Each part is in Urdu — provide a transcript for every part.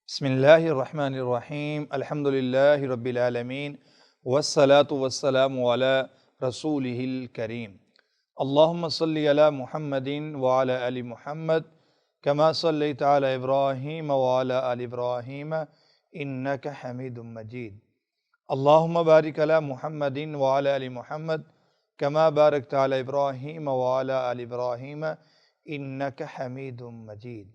بسم اللہ الرحمن الرحیم الحمد للہ رب العالمین والصلاة والسلام علی رسولہ الکریم اللہم صلی علی محمد وعلی آل محمد کما صلیت علی ابراہیم وعلی آل ابراہیم انک حمید مجید اللہم بارک علی محمد وعلی آل محمد کما بارکت علی ابراہیم وعلی آل ابراہیم انک حمید مجید۔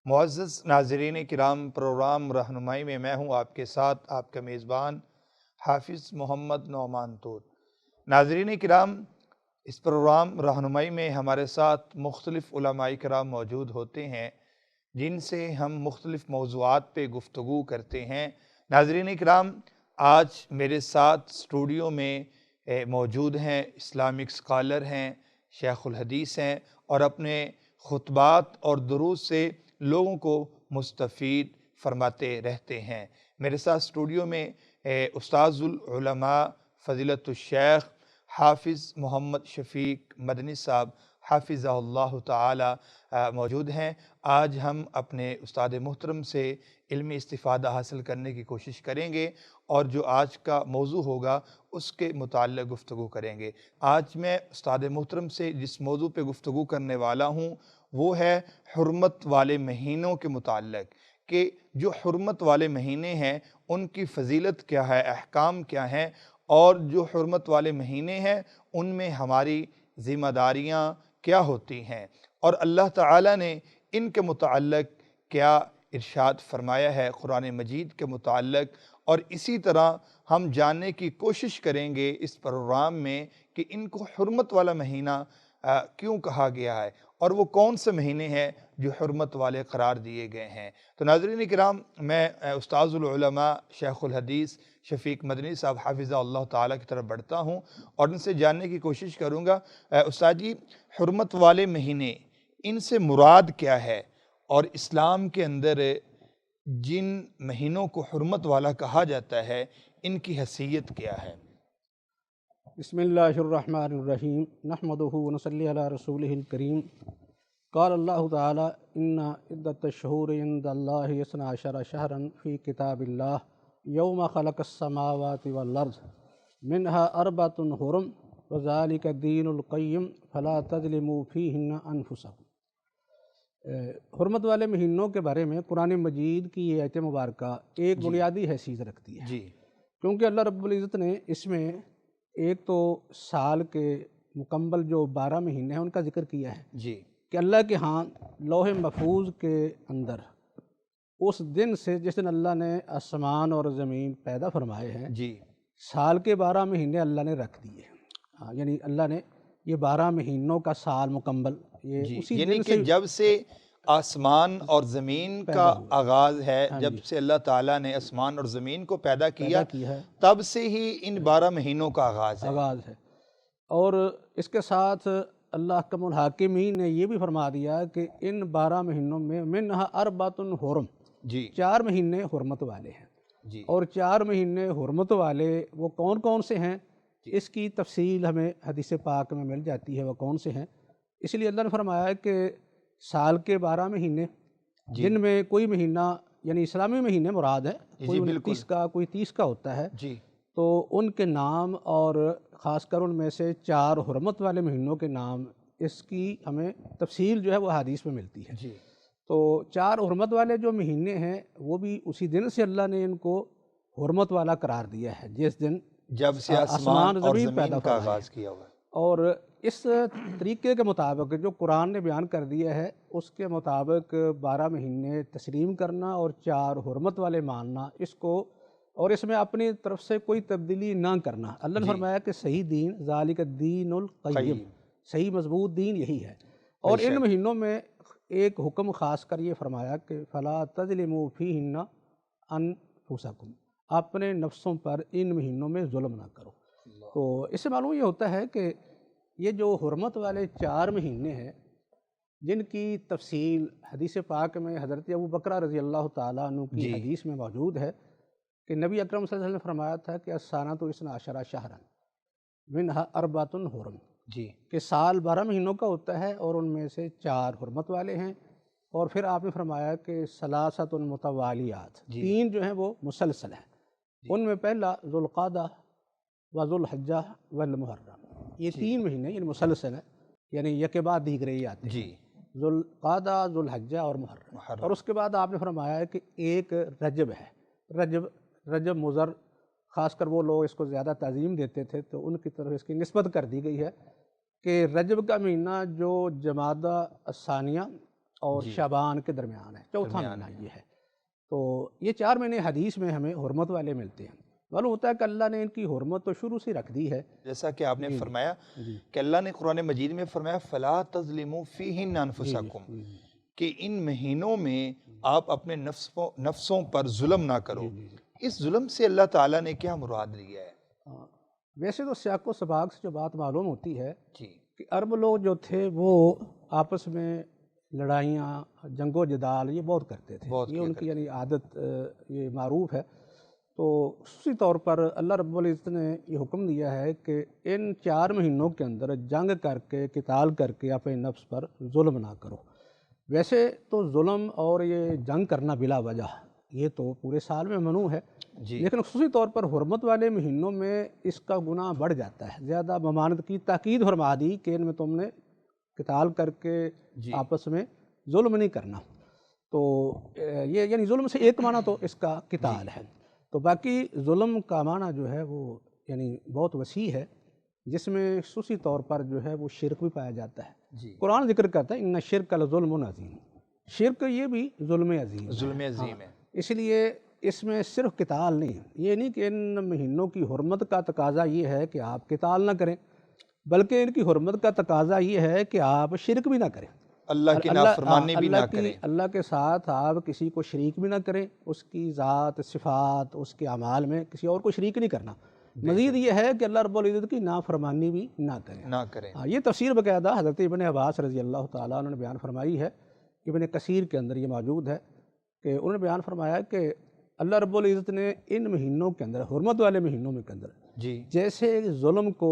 معزز ناظرین کرام، پروگرام رہنمائی میں میں ہوں آپ کے ساتھ آپ کا میزبان حافظ محمد نعمان طور۔ ناظرین کرام، اس پروگرام رہنمائی میں ہمارے ساتھ مختلف علماء کرام موجود ہوتے ہیں جن سے ہم مختلف موضوعات پہ گفتگو کرتے ہیں۔ ناظرین کرام، آج میرے ساتھ اسٹوڈیو میں موجود ہیں اسلامک اسکالر ہیں، شیخ الحدیث ہیں اور اپنے خطبات اور دروس سے لوگوں کو مستفید فرماتے رہتے ہیں۔ میرے ساتھ اسٹوڈیو میں استاذ العلماء فضیلت الشیخ حافظ محمد شفیق مدنی صاحب حافظہ اللہ تعالی موجود ہیں۔ آج ہم اپنے استاد محترم سے علمی استفادہ حاصل کرنے کی کوشش کریں گے اور جو آج کا موضوع ہوگا اس کے متعلق گفتگو کریں گے۔ آج میں استاد محترم سے جس موضوع پہ گفتگو کرنے والا ہوں وہ ہے حرمت والے مہینوں کے متعلق، کہ جو حرمت والے مہینے ہیں ان کی فضیلت کیا ہے، احکام کیا ہیں، اور جو حرمت والے مہینے ہیں ان میں ہماری ذمہ داریاں کیا ہوتی ہیں، اور اللہ تعالیٰ نے ان کے متعلق کیا ارشاد فرمایا ہے قرآن مجید کے متعلق۔ اور اسی طرح ہم جاننے کی کوشش کریں گے اس پروگرام میں کہ ان کو حرمت والا مہینہ کیوں کہا گیا ہے اور وہ کون سے مہینے ہیں جو حرمت والے قرار دیے گئے ہیں۔ تو ناظرین کرام، میں استاذ العلماء شیخ الحدیث شفیق مدنی صاحب حافظہ اللہ تعالیٰ کی طرف بڑھتا ہوں اور ان سے جاننے کی کوشش کروں گا۔ استاد جی، حرمت والے مہینے، ان سے مراد کیا ہے اور اسلام کے اندر جن مہینوں کو حرمت والا کہا جاتا ہے ان کی حیثیت کیا ہے؟ بسم اللہ الرحمن الرحیم نحمدہ ونصلی علی رسولہ الکریم۔ قال اللہ تعالی ان عدۃ الشہور عند اللہ اثنا عشر شہرا فی کتاب اللہ یوم خلق السماوات والارض منہا اربعۃ حرم وذالک الدین القیم فلا تظلموا فیہن انفسکم۔ حرمت والے مہینوں کے بارے میں قرآن مجید کی یہ آیت مبارکہ ایک بنیادی حیثیت رکھتی ہے، جی، کیونکہ اللہ رب العزت نے اس میں ایک تو سال کے مکمل جو 12 مہینے ہیں ان کا ذکر کیا ہے جی، کہ اللہ کے ہاں لوح محفوظ کے اندر اس دن سے جس دن اللہ نے آسمان اور زمین پیدا فرمائے ہیں جی، سال کے 12 مہینے اللہ نے رکھ دیے۔ یعنی اللہ نے یہ 12 مہینوں کا سال مکمل یہ اسی یعنی دن کہ سے جب سے آسمان اور زمین کا پیدا ہوا آغاز ہے، ہاں جب جی سے اللہ تعالیٰ نے آسمان اور زمین کو پیدا پیدا کیا کیا ہے تب سے ہی ان 12 مہینوں کا آغاز ہے۔ آغاز ہے۔ اور اس کے ساتھ اللہ احکم الحاکمین نے یہ بھی فرما دیا کہ ان 12 مہینوں میں منہا اربعۃ حرم، جی 4 مہینے حرمت والے ہیں۔ جی اور 4 مہینے حرمت والے وہ کون کون سے ہیں، اس کی تفصیل ہمیں حدیث پاک میں مل جاتی ہے وہ کون سے ہیں۔ اس لیے اللہ نے فرمایا کہ سال کے 12 مہینے جن میں کوئی مہینہ یعنی اسلامی مہینے مراد ہے، کوئی 29 کا کوئی 30 کا ہوتا ہے، جی تو ان کے نام اور خاص کر ان میں سے 4 حرمت والے مہینوں کے نام، اس کی ہمیں تفصیل جو ہے وہ حدیث میں ملتی ہے۔ جی تو 4 حرمت والے جو مہینے ہیں وہ بھی اسی دن سے اللہ نے ان کو حرمت والا قرار دیا ہے جس دن جب سے آسمان اور زمین پیدا زمین کا فرمائے۔ آغاز کیا ہوا ہے۔ اور اس طریقے کے مطابق جو قرآن نے بیان کر دیا ہے اس کے مطابق 12 مہینے تسلیم کرنا اور 4 حرمت والے ماننا، اس کو اور اس میں اپنی طرف سے کوئی تبدیلی نہ کرنا۔ اللہ نے فرمایا کہ صحیح دین ذالک الدین القیم، صحیح مضبوط دین یہی ہے۔ اور ان مہینوں میں ایک حکم خاص کر یہ فرمایا کہ فلا تظلموا فیہن انفسکم، اپنے نفسوں پر ان مہینوں میں ظلم نہ کرو۔ تو اس سے معلوم یہ ہوتا ہے کہ یہ جو حرمت والے 4 مہینے ہیں جن کی تفصیل حدیث پاک میں حضرت ابو بکرہ رضی اللہ تعالیٰ عنہ کی حدیث میں موجود ہے کہ نبی اکرم صلی اللہ علیہ وسلم نے فرمایا تھا کہ السنۃ اثنا عشر شہرا منہا اربعۃ حرم، کہ سال 12 مہینوں کا ہوتا ہے اور ان میں سے 4 حرمت والے ہیں اور پھر آپ نے فرمایا کہ ثلاثۃ متوالیات، تین جو ہیں وہ مسلسل ہیں، ان میں پہلا ذوالقعدہ و ذوالحجہ والمحرم، یہ تین مہینے یعنی مسلسل ہیں، یعنی یک بعد دیگرے ہی آتے ہیں، ذوالقعدہ، ذوالحجہ اور محرم۔ اور اس کے بعد آپ نے فرمایا ہے کہ ایک رجب ہے، رجب مضر، خاص کر وہ لوگ اس کو زیادہ تعظیم دیتے تھے تو ان کی طرف اس کی نسبت کر دی گئی ہے کہ رجب کا مہینہ جو جمادی الثانیہ اور شعبان کے درمیان ہے، چوتھا مہینہ یہ ہے۔ تو یہ 4 مہینے حدیث میں ہمیں حرمت والے ملتے ہیں، معلوم ہوتا ہے کہ اللہ نے ان کی حرمت تو شروع سے رکھ دی ہے، جیسا کہ آپ نے فرمایا کہ اللہ نے قرآن مجید میں فرمایا فَلَا تَظْلِمُوا فِيهِنَّ أَنفُسَكُمْ، کہ ان مہینوں میں آپ اپنے نفسوں پر ظلم نہ کرو۔ اس ظلم سے اللہ تعالیٰ نے کیا مراد لیا ہے؟ ویسے تو سیاق و سباق سے جو بات معلوم ہوتی ہے کہ عرب لوگ جو تھے وہ آپس میں لڑائیاں، جنگ و جدال یہ بہت کرتے تھے، یہ ان کی یعنی عادت یہ معروف ہے۔ تو خصوصی طور پر اللہ رب العزت نے یہ حکم دیا ہے کہ ان 4 مہینوں کے اندر جنگ کر کے، قتال کر کے اپنے نفس پر ظلم نہ کرو۔ ویسے تو ظلم اور یہ جنگ کرنا بلا وجہ یہ تو پورے سال میں ممنوع ہے، لیکن خصوصی طور پر حرمت والے مہینوں میں اس کا گناہ بڑھ جاتا ہے، زیادہ ممانعت کی تاکید فرما دی کہ ان میں تم نے قتال کر کے آپس میں ظلم نہیں کرنا۔ تو یہ یعنی ظلم سے ایک معنی تو اس کا قتال ہے، تو باقی ظلم کا معنی جو ہے وہ یعنی بہت وسیع ہے، جس میں خصوصی طور پر جو ہے وہ شرک بھی پایا جاتا ہے۔ قرآن ذکر کرتا ہے ان الشرک لظلم عظیم، شرک یہ بھی ظلم عظیم ہے، اس لیے اس میں صرف قتال نہیں ہے، یہ نہیں کہ ان مہینوں کی حرمت کا تقاضا یہ ہے کہ آپ قتال نہ کریں، بلکہ ان کی حرمت کا تقاضا یہ ہے کہ آپ شرک بھی نہ کریں، اللہ کی نافرمانی بھی نہ کریں، اللہ کے ساتھ آپ کسی کو شریک بھی نہ کریں، اس کی ذات صفات اس کے اعمال میں کسی اور کو شریک نہیں کرنا۔ مزید یہ ہے کہ اللہ رب العزت کی نافرمانی بھی نہ کریں۔ یہ تفسیر باقاعدہ حضرت ابن عباس رضی اللہ تعالیٰ عنہ نے بیان فرمائی ہے، ابن کثیر کے اندر یہ موجود ہے کہ انہوں نے بیان فرمایا کہ اللہ رب العزت نے ان مہینوں کے اندر، حرمت والے مہینوں کے اندر جیسے ظلم کو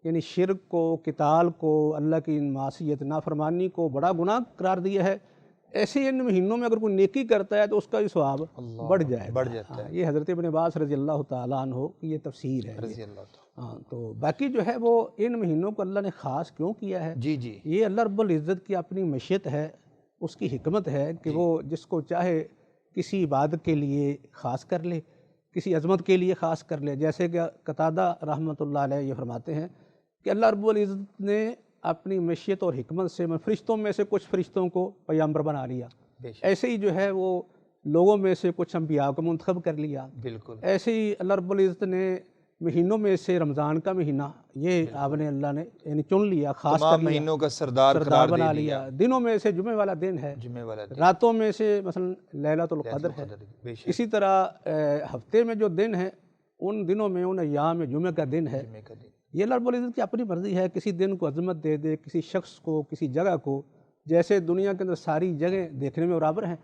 یعنی شرک کو، قتال کو، اللہ کی معصیت نافرمانی کو بڑا گناہ قرار دیا ہے، ایسے ان مہینوں میں اگر کوئی نیکی کرتا ہے تو اس کا بھی ثواب بڑھ جاتا ہے۔ یہ حضرت ابن عباس رضی اللہ تعالیٰ عنہ کی یہ تفسیر ہے۔ تو باقی جو ہے وہ ان مہینوں کو اللہ نے خاص کیوں کیا ہے، یہ اللہ رب العزت کی اپنی مشیت ہے، اس کی حکمت ہے کہ وہ جس کو چاہے کسی عبادت کے لیے خاص کر لے، کسی عظمت کے لیے خاص کر لے، جیسے کہ قتادہ رحمۃ اللہ علیہ یہ فرماتے ہیں کہ اللہ رب العزت نے اپنی مشیت اور حکمت سے فرشتوں میں سے کچھ فرشتوں کو پیغمبر بنا لیا، ایسے ہی جو ہے وہ لوگوں میں سے کچھ انبیاء کو منتخب کر لیا، ایسے ہی اللہ رب العزت نے مہینوں میں سے رمضان کا مہینہ یہ آپ نے اللہ نے یعنی چن لیا، خاص کر لیا، مہینوں کا سردار بنا لیا۔ دنوں میں سے جمعہ والا دن ہے، راتوں میں سے مثلا لیلۃ القدر ہے، اسی طرح ہفتے میں جو دن ہے ان دنوں میں ان ایام جمعہ کا دن ہے۔ یہ اللہ رب العزت کی اپنی مرضی ہے، کسی دن کو عظمت دے دے، کسی شخص کو، کسی جگہ کو، جیسے دنیا کے اندر ساری جگہیں دیکھنے میں برابر ہیں،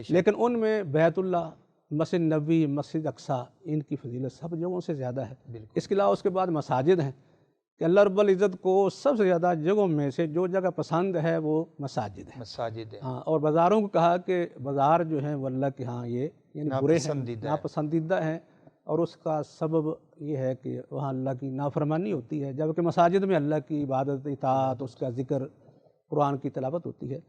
لیکن ان میں بیت اللہ، مسجد نبوی، مسجد اقصیٰ، ان کی فضیلت سب جگہوں سے زیادہ ہے۔ اس کے علاوہ اس کے بعد مساجد ہیں کہ اللہ رب العزت کو سب سے زیادہ جگہوں میں سے جو جگہ پسند ہے وہ مساجد ہے۔ اور بازاروں کو کہا کہ بازار جو ہیں وہ اللہ کے ہاں یہ یعنی برے ہیں، ناپسندیدہ ہیں، اور اس کا سبب یہ ہے کہ وہاں اللہ کی نافرمانی ہوتی ہے، جبکہ مساجد میں اللہ کی عبادت، اطاعت، اس کا ذکر، قرآن کی تلاوت ہوتی ہے۔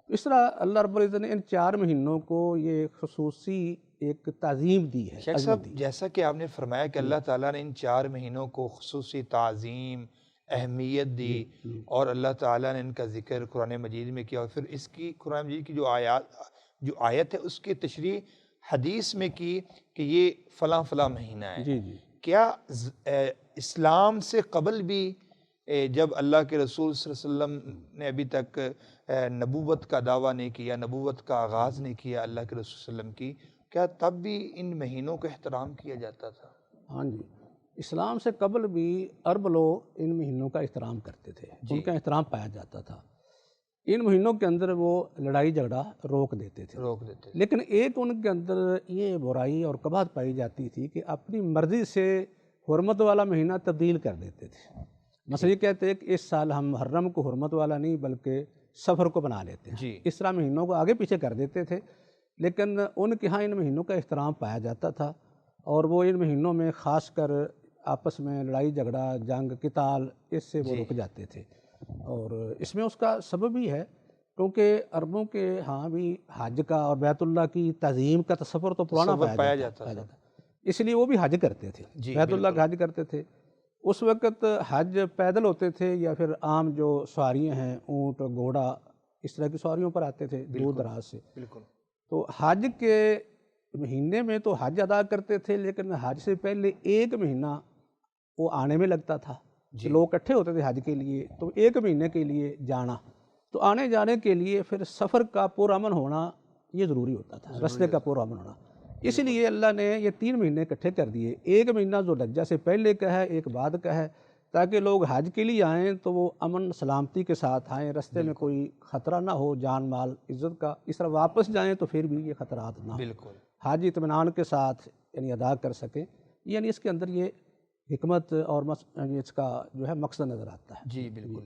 اس طرح اللہ رب العزت نے ان 4 مہینوں کو یہ خصوصی ایک تعظیم دی ہے۔ شیخ صاحب، جیسا کہ آپ نے فرمایا کہ اللہ تعالیٰ نے ان 4 مہینوں کو خصوصی تعظیم، اہمیت دی، اور اللہ تعالیٰ نے ان کا ذکر قرآن مجید میں کیا، اور پھر اس کی قرآن مجید کی جو آیت ہے اس کی تشریح حدیث میں کی کہ یہ فلاں فلاں مہینہ ہے۔ کیا اسلام سے قبل بھی جب اللہ کے رسول صلی اللہ علیہ وسلم نے ابھی تک نبوت کا دعویٰ نہیں کیا، نبوت کا آغاز نہیں کیا اللہ کے رسول صلی اللہ علیہ وسلم کی، کیا تب بھی ان مہینوں کا احترام کیا جاتا تھا؟ ہاں جی، اسلام سے قبل بھی عرب لوگ ان مہینوں کا احترام کرتے تھے، ان کا احترام پایا جاتا تھا۔ ان مہینوں کے اندر وہ لڑائی جھگڑا روک دیتے تھے، لیکن ایک ان کے اندر یہ برائی اور قباحت پائی جاتی تھی کہ اپنی مرضی سے حرمت والا مہینہ تبدیل کر دیتے تھے۔ مثلا یہ کہتے ہیں کہ اس سال ہم محرم کو حرمت والا نہیں بلکہ سفر کو بنا لیتے ہیں. جی اس طرح مہینوں کو آگے پیچھے کر دیتے تھے، لیکن ان کے ہاں ان مہینوں کا احترام پایا جاتا تھا، اور وہ ان مہینوں میں خاص کر آپس میں لڑائی جھگڑا، جنگ، قتال، اس سے وہ جی رک جاتے تھے. اور اس میں اس کا سبب بھی ہے کیونکہ عربوں کے ہاں بھی حج کا اور بیت اللہ کی تعظیم کا تصور تو پرانا تصور پایا جاتا جاتا تھا. اس لیے وہ بھی حج کرتے تھے، جی بیت اللہ بالکل. کا حج کرتے تھے. اس وقت حج پیدل ہوتے تھے یا پھر عام جو سواریاں ہیں، اونٹ، گھوڑا، اس طرح کی سواریوں پر آتے تھے دور بالکل دراز سے. بالکل. تو حج کے مہینے میں تو حج ادا کرتے تھے، لیکن حج سے پہلے ایک مہینہ وہ آنے میں لگتا تھا. جی لوگ اکٹھے ہوتے تھے حج کے لیے، تو ایک مہینے کے لیے جانا، تو آنے جانے کے لیے پھر سفر کا پرامن ہونا یہ ضروری ہوتا تھا، راستے کا پرامن ہونا. اس لیے اللہ نے یہ 3 مہینے اکٹھے کر دیے. ایک مہینہ ذوالحجہ سے پہلے کا ہے، ایک بعد کا ہے، تاکہ لوگ حج کے لیے آئیں تو وہ امن سلامتی کے ساتھ آئیں، راستے میں کوئی خطرہ نہ ہو، جان مال عزت کا. اس طرح واپس جائیں تو پھر بھی یہ خطرات نہ ہو، بالکل. حج اطمینان کے ساتھ یعنی ادا کر سکیں. یعنی اس کے اندر یہ حکمت اور اس کا جو ہے مقصد نظر آتا ہے. جی بالکل.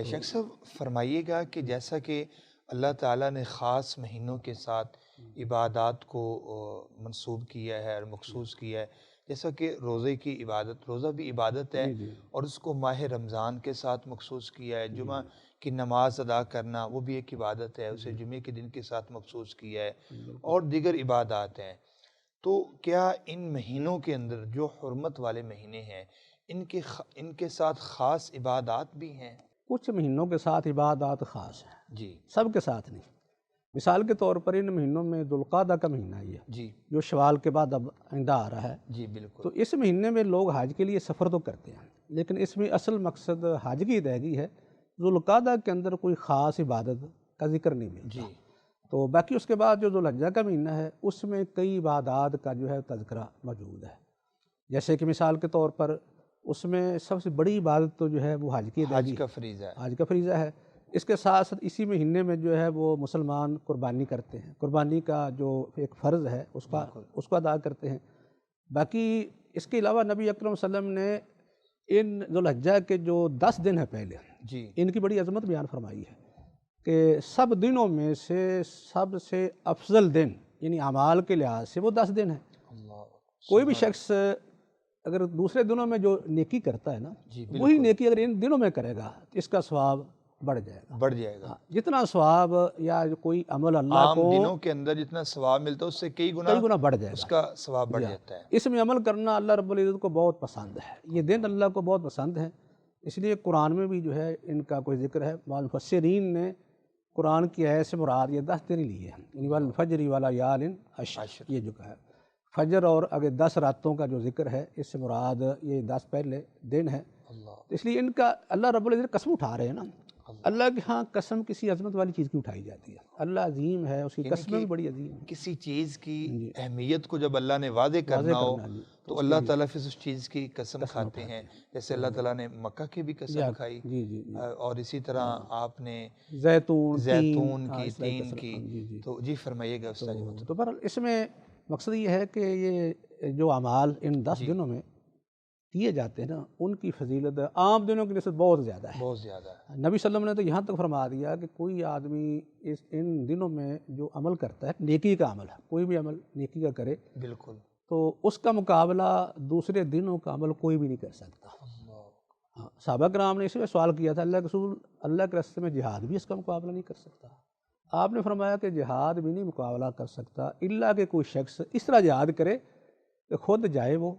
شیخ صاحب فرمائیے گا کہ جیسا کہ اللہ تعالیٰ نے خاص مہینوں کے ساتھ عبادات کو منسوب کیا ہے اور مخصوص کیا ہے، جیسا کہ روزے کی عبادت، روزہ بھی عبادت ہے، اور اس کو ماہ رمضان کے ساتھ مخصوص کیا ہے. جمعہ کی نماز ادا کرنا وہ بھی ایک عبادت ہے، اسے جمعے کے دن کے ساتھ مخصوص کیا ہے، اور دیگر عبادات ہیں. تو کیا ان مہینوں کے اندر جو حرمت والے مہینے ہیں ان کے ساتھ خاص عبادات بھی ہیں؟ کچھ مہینوں کے ساتھ عبادات خاص ہیں، جی سب کے ساتھ نہیں. مثال کے طور پر ان مہینوں میں ذوالقعدہ کا مہینہ ہی ہے، جی جو شوال کے بعد اب آئندہ آ رہا ہے. جی بالکل. تو اس مہینے میں لوگ حج کے لیے سفر تو کرتے ہیں، لیکن اس میں اصل مقصد حج کی ادائیگی ہے. ذوالقعدہ کے اندر کوئی خاص عبادت کا ذکر نہیں ملتا. جی تو باقی اس کے بعد جو ذوالحجہ کا مہینہ ہے اس میں کئی عبادات کا جو ہے تذکرہ موجود ہے. جیسے کہ مثال کے طور پر اس میں سب سے بڑی عبادت تو جو ہے وہ حج کی ادائیگی، حج کا فریضہ ہے. حج کا فریضہ ہے. اس کے ساتھ ساتھ اسی مہینے میں جو ہے وہ مسلمان قربانی کرتے ہیں، قربانی کا جو ایک فرض ہے اس کو ادا کرتے ہیں. باقی اس کے علاوہ نبی اکرم صلی اللہ علیہ وسلم نے ان ذوالحجہ کے جو 10 دن ہیں پہلے، جی ان کی بڑی عظمت بیان فرمائی ہے کہ سب دنوں میں سے سب سے افضل دن یعنی اعمال کے لحاظ سے وہ 10 دن ہیں. اللہ. کوئی بھی شخص اگر دوسرے دنوں میں جو نیکی کرتا ہے نا، جی وہی نیکی اگر ان دنوں میں کرے گا اس کا ثواب بڑھ جائے گا. بڑھ جائے گا. جتنا ثواب یا کوئی عمل اللہ عام کو دنوں کے اندر جتنا ثواب ملتا ہے اس سے کئی گنا بڑھ جائے اس گا، کا ثواب بڑھ جاتا ہے. اس میں عمل کرنا اللہ رب العزت کو بہت پسند ہے. یہ دن اللہ کو بہت پسند ہے، اس لیے قرآن میں بھی جو ہے ان کا کوئی ذکر ہے. مفسرین نے قرآن کی آیت سے مراد یہ 10 دن لیے ہیں، یعنی والفجر ولیال عشر، یہ جو ہے فجر اور اگر 10 راتوں کا جو ذکر ہے اس سے مراد یہ 10 پہلے دن ہے. اس لیے ان کا اللہ رب العزت قسم اٹھا رہے ہیں نا. اللہ کے ہاں قسم کسی عظمت والی چیز کی اٹھائی جاتی ہے. اللہ عظیم ہے، اس کی قسمیں بھی بڑی عظیم ہیں. کسی چیز کی اہمیت کو جب اللہ نے واضح کرنا ہو تو اللہ تعالیٰ پھر اس چیز کی قسم کھاتے ہیں. جیسے اللہ تعالیٰ نے مکہ کی بھی قسم کھائی، اور اسی طرح آپ نے زیتون کی، تین کی. تو جی فرمائیے گا استاد جی. تو پر اس میں مقصد یہ ہے کہ یہ جو اعمال ان 10 دنوں میں کیے جاتے ہیں نا، ان کی فضیلت عام دنوں کی نسبت بہت زیادہ ہے. بہت زیادہ ہے. نبی صلی اللہ علیہ وسلم نے تو یہاں تک فرما دیا کہ کوئی آدمی ان دنوں میں جو عمل کرتا ہے، نیکی کا عمل ہے، کوئی بھی عمل نیکی کا کرے، بالکل، تو اس کا مقابلہ دوسرے دنوں کا عمل کوئی بھی نہیں کر سکتا. صحابہ کرام نے اس میں سوال کیا تھا، اللہ کے رسول، اللہ کے راستے میں جہاد بھی اس کا مقابلہ نہیں کر سکتا؟ آپ نے فرمایا کہ جہاد بھی نہیں مقابلہ کر سکتا الا کہ کوئی شخص اس طرح جہاد کرے کہ خود جائے، وہ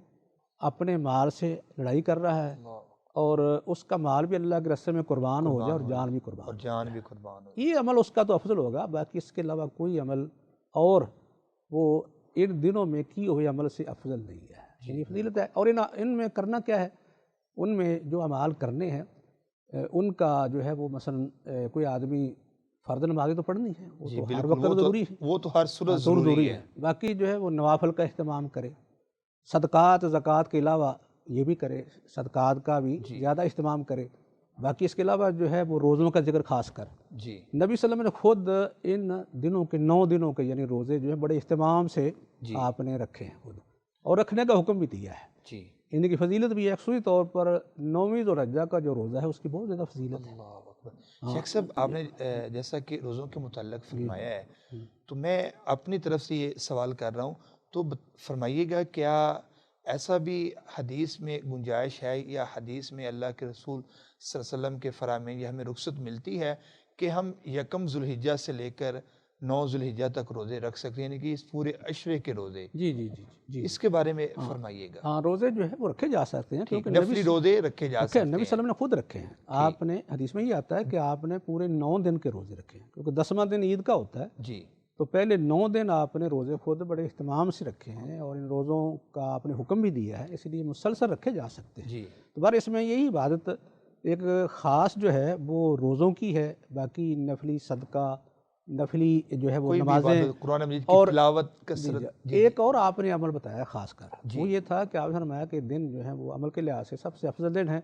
اپنے مال سے لڑائی کر رہا ہے اور اس کا مال بھی اللہ کے راستے میں قربان ہو جائے اور جان بھی قربان ہو. یہ عمل اس کا تو افضل ہوگا. باقی اس کے علاوہ کوئی عمل اور وہ ان دنوں میں کی ہوئے عمل سے افضل نہیں ہے. یعنی فضیلت ہے. اور ان میں کرنا کیا ہے، ان میں جو اعمال کرنے ہیں ان کا جو ہے وہ مثلا کوئی آدمی فرض نمازیں تو پڑھنی ہے، وہ تو ہر وقت ضروری ہے، وہ تو ہر صورت ضروری ہے. باقی جو ہے وہ نوافل کا اہتمام کرے، صدقات زکوٰۃ کے علاوہ یہ بھی کرے، صدقات کا بھی زیادہ اہتمام کرے. باقی اس کے علاوہ جو ہے وہ روزوں کا ذکر خاص کر نبی صلی اللہ علیہ وسلم نے خود ان دنوں کے 9 دنوں کے یعنی روزے جو ہے بڑے اہتمام سے آپ نے رکھے ہیں خود، اور رکھنے کا حکم بھی دیا ہے. ان کی فضیلت بھی ہے. خصوصی طور پر 9ویں ذوالحجہ کا جو روزہ ہے اس کی بہت زیادہ فضیلت ہے. شیخ صاحب آپ نے جیسا کہ روزوں کے متعلق فرمایا ہے، تو میں اپنی طرف سے یہ سوال کر رہا ہوں، تو فرمائیے گا کیا ایسا بھی حدیث میں گنجائش ہے یا حدیث میں اللہ کے رسول صلی اللہ علیہ وسلم کے فرامین یا ہمیں رخصت ملتی ہے کہ ہم یکم ذوالحجہ سے لے کر 9 ذوالحجہ تک روزے رکھ سکتے ہیں، یعنی کہ اس پورے عشرے کے روزے؟ جی جی جی جی اس کے بارے میں فرمائیے گا۔ ہاں، روزے جو ہے وہ رکھے جا سکتے ہیں، کیونکہ نفلی روزے رکھے جا سکتے ہیں، نبی صلی اللہ علیہ وسلم نے خود رکھے ہیں۔ آپ نے حدیث میں یہ آتا ہے کہ آپ نے پورے 9 دن کے روزے رکھے ہیں، کیونکہ 10واں دن عید کا ہوتا ہے، جی، تو پہلے 9 دن آپ نے روزے خود بڑے اہتمام سے رکھے ہیں، اور ان روزوں کا آپ نے حکم بھی دیا ہے، اس لیے مسلسل رکھے جا سکتے ہیں۔ جی، تو بار اس میں یہی عبادت ایک خاص جو ہے وہ روزوں کی ہے، باقی نفلی صدقہ، نفلی جو ہے وہ کوئی بھی نمازیں عبادت، قرآن مجید کی اور تلاوت، جی کثرت، جی، ایک اور آپ نے عمل بتایا خاص کر، جی، وہ یہ تھا کہ آپ نے فرمایا کہ دن جو ہے وہ عمل کے لحاظ سے سب سے افضل دن ہے،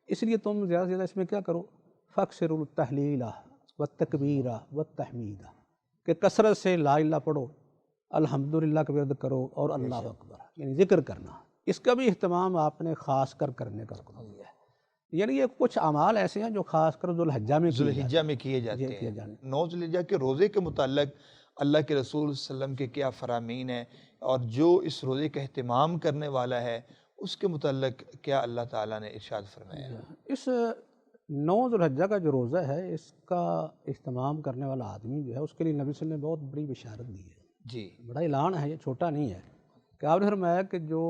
اس لیے تم زیادہ سے زیادہ اس میں کیا کرو، فَاكْثِرُوا التَّهْلِيلَ وَالتَّكْبِيرَ وَالتَّحْمِيدَ، کہ کثرت سے لا الہ پڑھو، الحمدللہ کا ورد کرو، اور اللہ اکبر یعنی ذکر کرنا، اس کا بھی اہتمام آپ نے خاص کر کرنے کا حکم دیا ہے۔ یعنی یہ کچھ اعمال ایسے ہیں جو خاص کر ذوالحجہ میں کیے جاتے ذوالحجہ میں کیے جاتے ہیں۔ 9 ذوالحجہ کے روزے کے متعلق اللہ کے رسول صلی اللہ علیہ وسلم کے کیا فرامین ہیں، اور جو اس روزے کا اہتمام کرنے والا ہے اس کے متعلق کیا اللہ تعالیٰ نے ارشاد فرمایا ہے؟ اس 9 ذوالحجہ کا جو روزہ ہے، اس کا اہتمام کرنے والا آدمی جو ہے، اس کے لیے نبی صلی اللہ علیہ وسلم نے بہت بڑی بشارت دی ہے، جی، بڑا اعلان ہے، یہ چھوٹا نہیں ہے، کہ آپ نے فرمایا کہ جو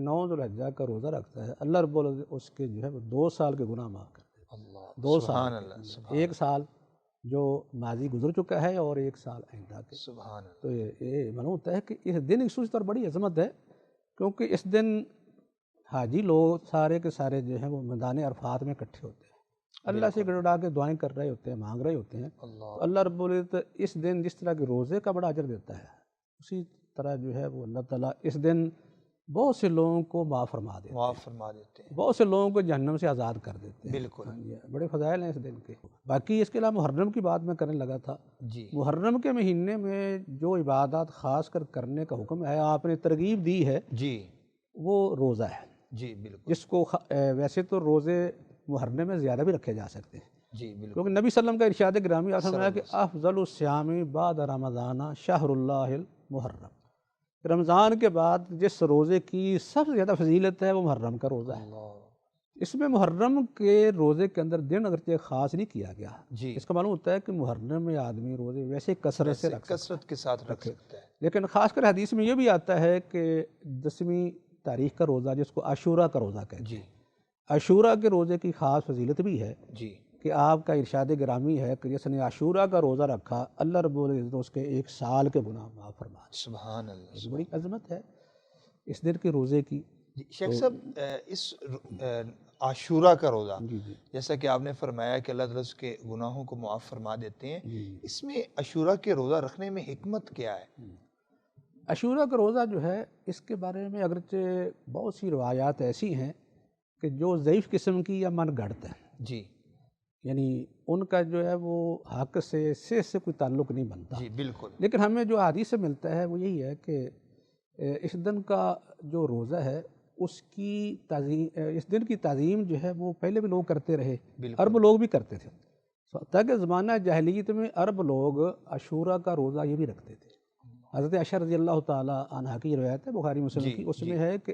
9 ذوالحجہ کا روزہ رکھتا ہے، اللہ رب العزت اس کے جو ہے وہ 2 سال کے گناہ معاف کر دیتا ہے۔ اللہ، 2 سبحان سال، اللہ، سبحان ایک سال جو ماضی گزر چکا ہے اور 1 سال آئندہ کے۔ سبحان اللہ، تو یہ معلوم ہوتا ہے کہ اس دن ایک خصوصی طور بڑی عظمت ہے، کیونکہ اس دن حاجی لوگ سارے کے سارے جو ہیں وہ میدان عرفات میں اکٹھے ہوتے ہیں، اللہ سے گڑگڑا کے دعائیں کر رہے ہوتے ہیں، مانگ رہے ہوتے ہیں۔ اللہ، تو اللہ رب العزت اس دن جس طرح کے روزے کا بڑا اجر دیتا ہے، اسی طرح جو ہے وہ اللہ تعالیٰ اس دن بہت سے لوگوں کو معاف فرما دیتے ہیں، معاف فرما دیتے ہیں، بہت سے لوگوں کو جہنم سے آزاد کر دیتے ہیں۔ بالکل، ہاں جی، بڑے فضائل ہیں اس دن کے۔ باقی اس کے علاوہ محرم کی بات میں کرنے لگا تھا۔ جی، محرم کے مہینے میں جو عبادات خاص کر کرنے کا حکم ہے، آپ نے ترغیب دی ہے، جی، وہ روزہ ہے، جی، بالکل، جس کو ویسے تو روزے محرم میں زیادہ بھی رکھے جا سکتے ہیں، جی، بالکل، کیونکہ نبی صلی اللہ علیہ وسلم کا ارشاد گرامی آپ نے فرمایا کہ افضل الصیام بعد رمضان شہر اللہ المحرم، رمضان کے بعد جس روزے کی سب سے زیادہ فضیلت ہے وہ محرم کا روزہ ہے۔ اللہ، اس میں محرم کے روزے کے اندر دن اگرچہ خاص نہیں کیا گیا، جی، اس کا معلوم ہوتا ہے کہ محرم میں آدمی روزے ویسے کثرت سے رکھ سکتا ہے، کثرت کے ساتھ رکھ سکتا ہے، لیکن خاص کر حدیث میں یہ بھی آتا ہے کہ 10ویں تاریخ کا روزہ جس کو عاشورہ کا روزہ کہتے جی، ہیں، عاشورہ کے روزے کی خاص فضیلت بھی ہے جی، کہ آپ کا ارشاد گرامی ہے کہ جس نے عاشورہ کا روزہ رکھا، اللہ رب العزت اس کے 1 سال کے گناہ معاف فرما دے۔ سبحان اللہ، یہ بڑی عظمت ہے اس دن کے روزے کی۔ جی، شیخ صاحب اس عاشورہ کا روزہ، جی جی جیسا کہ آپ نے فرمایا کہ اللہ تعالیٰ اس کے گناہوں کو معاف فرما دیتے ہیں، جی اس میں عاشورہ کے روزہ رکھنے میں حکمت کیا ہے؟ عاشورہ کا روزہ جو ہے، اس کے بارے میں اگرچہ بہت سی روایات ایسی ہیں کہ جو ضعیف قسم کی یا من گھڑت ہیں، جی، یعنی ان کا جو ہے وہ حق سے صحت سے کوئی تعلق نہیں بنتا، جی، بالکل، لیکن ہمیں جو حدیث سے ملتا ہے وہ یہی ہے کہ اس دن کا جو روزہ ہے اس کی تعظیم، اس دن کی تعظیم جو ہے وہ پہلے بھی لوگ کرتے رہے، بالکل، عرب لوگ بھی کرتے تھے، تاکہ زمانہ جاہلیت میں عرب لوگ عاشورہ کا روزہ یہ بھی رکھتے تھے۔ حضرت عائشہ رضی اللہ تعالیٰ عنہا کی روایت ہے بخاری مسلم کی، اس میں ہے کہ